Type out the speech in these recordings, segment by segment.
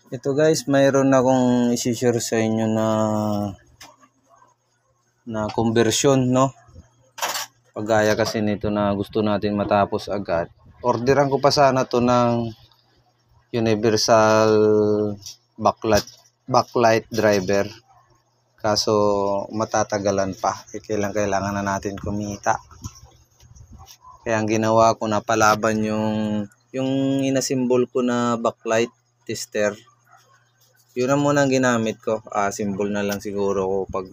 Ito guys, mayroon akong i-share sa inyo na conversion, no? Pagaya kasi nito na gusto natin matapos agad. Orderan ko pa sana to ng universal backlight driver. Kaso matatagalan pa. Kailangan na natin kumita. Kaya ang ginawa ko, napalaban yung inasimbol ko na backlight tester. Yun na muna ang ginamit ko. Symbol na lang siguro ko pag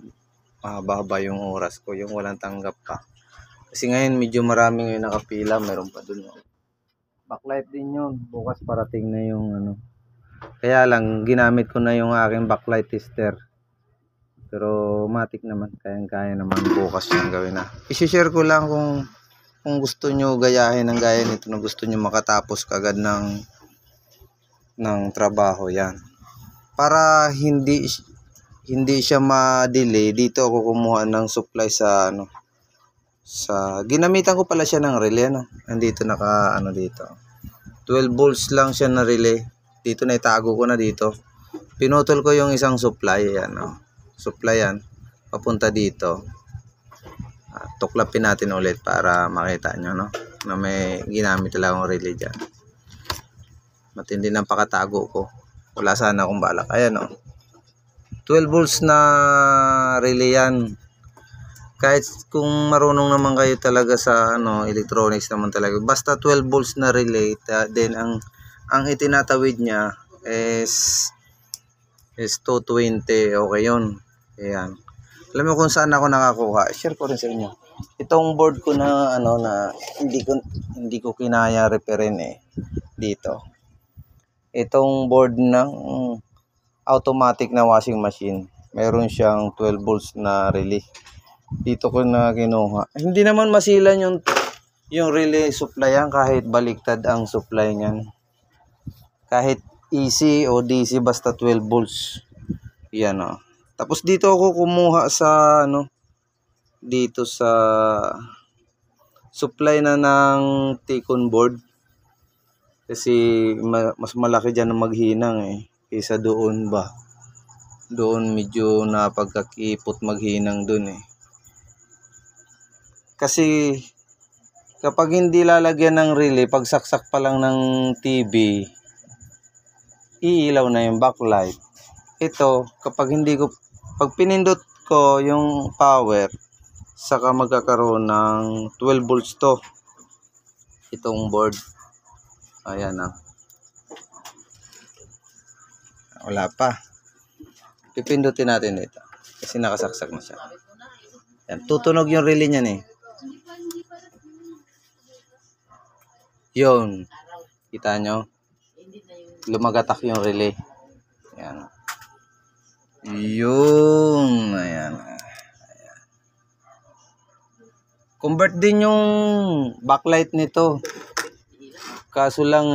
mahaba yung oras ko, yung walang tanggap pa. Kasi ngayon medyo marami ngayon nakapila, meron pa dun. Backlight din yun. Bukas parating na yung ano. Kaya lang ginamit ko na yung aking backlight tester. Pero matik naman, kayang-kaya naman bukas yung gawin na. I-share ko lang kung gusto nyo gayahin ng gaya nito, na gusto nyo makatapos kagad ng trabaho, yan. Para hindi siya ma-delay, dito ako kumuha ng supply sa ginamitan ko pala siya ng relay, no. Andito dito. 12 volts lang siya na relay. Dito na itago ko na dito. Pinutol ko yung isang supply, yan, no. Supply yan papunta dito. Tuklapin natin ulit para makita nyo, no, na may ginamit talaga akong relay dyan. Matindi ng pakatago ko. Wala sana akong balak. Ayan, o. 12 volts na relay yan. Kahit kung marunong naman kayo talaga sa electronics naman talaga. Basta 12 volts na relay. Then ang itinatawid niya is 220. Okay yun. Ayan. Alam mo kung saan ako nakakuha? Share ko rin sa inyo. Itong board ko na na hindi ko kinaya reparin dito. Itong board ng automatic na washing machine. Meron siyang 12 volts na relay. Dito ko na kinuha. Hindi naman masilan yung relay supply yan kahit baliktad ang supply niyan. Kahit AC o DC basta 12 volts. Yan, o. Tapos dito ako kumuha sa dito sa supply na ng Ticon board. Kasi mas malaki diyan ang maghinang kaysa doon ba. Doon medyo napagkakipot maghinang doon Kasi kapag hindi lalagyan ng relay, pagsaksak pa lang ng TV, iilaw na yung backlight. Ito, pag pinindot ko yung power, saka magkakaroon ng 12 volts to. Itong board. Ayan na. Wala pa. Pipindutin natin ito. Kasi nakasaksak na siya. Ayan. Tutunog yung relay niyan Yun. Kita nyo? Lumagatak yung relay. Ayan. Yun. Ayan. Convert din yung backlight nito. Kaso lang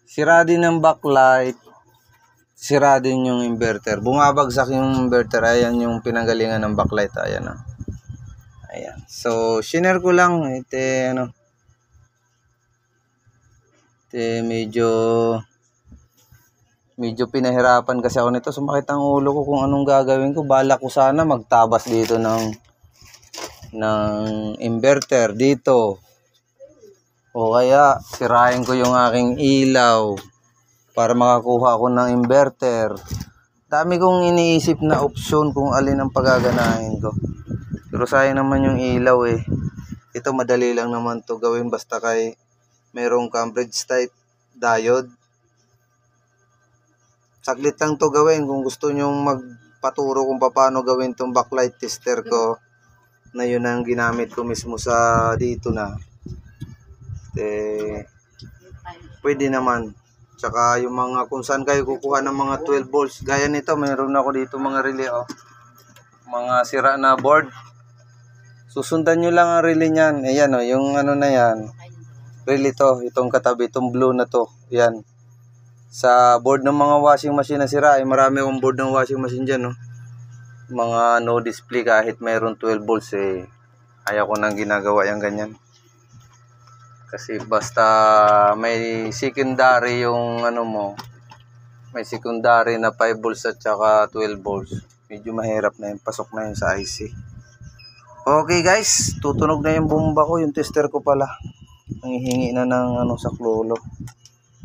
sira din ng backlight. Sira din yung inverter. Bumabagsak yung inverter. Ayan yung pinanggalingan ng backlight. Ayan. Ayan. So, share ko lang. Medyo pinahirapan kasi ako nito. Sumakit ang ulo ko kung anong gagawin ko. Balak ko sana magtabas dito ng inverter dito. O kaya sirain ko yung aking ilaw para makakuha ako ng inverter. Dami kong iniisip na option kung alin ang pagaganahin ko. Pero sayang naman yung ilaw Ito madali lang naman to gawin basta merong Cambridge type diode. Saglit lang to gawin kung gusto nyo magpaturo kung paano gawin tong backlight tester ko na yun ang ginamit ko mismo sa dito na. Pwede naman. Tsaka yung mga kung saan kayo kukuha ng mga 12 volts. Gaya nito, mayroon ako dito mga relay mga sira na board. Susundan nyo lang ang relay niyan. Ayan yung na yan. Relay to, itong katabi, itong blue na to. Yan. Sa board ng mga washing machine na sira, marami akong board ng washing machine dyan, mga no display kahit mayroon 12 volts ayaw ko nang ginagawa yung ganyan. Kasi basta may secondary yung ano mo, may secondary na 5 volts at saka 12 volts. Medyo mahirap na yun, pasok na yun sa IC. Okay guys, tutunog na yung bomba ko, yung tester ko pala. Nangihingi na ng ano sa klolo.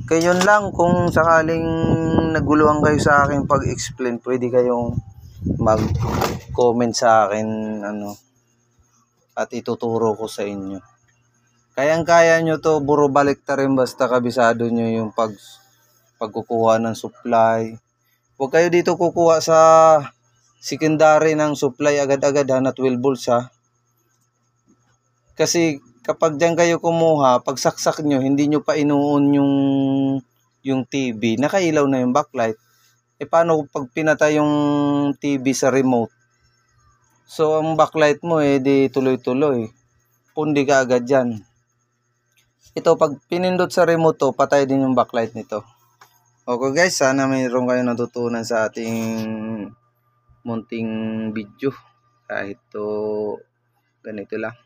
Kaya yun lang, kung sakaling naguluhan kayo sa akin pag-explain, pwede kayong mag-comment sa akin ano, at ituturo ko sa inyo. Kayang-kaya nyo to, buro balik ta rin basta kabisado nyo yung pagkukuha ng supply. Huwag kayo dito kukuha sa secondary ng supply agad-agad ha, na 12 volts ha. Kasi kapag dyan kayo kumuha, pag saksak nyo, hindi nyo pa inuon yung TV, nakailaw na yung backlight. E paano pag pinatay yung TV sa remote? So ang backlight mo di tuloy-tuloy. Pundi ka agad dyan. Ito pag pinindot sa remote to, patay din yung backlight nito. Okay guys, sana mayroon kayo natutunan sa ating munting video. Kahit to ganito lang.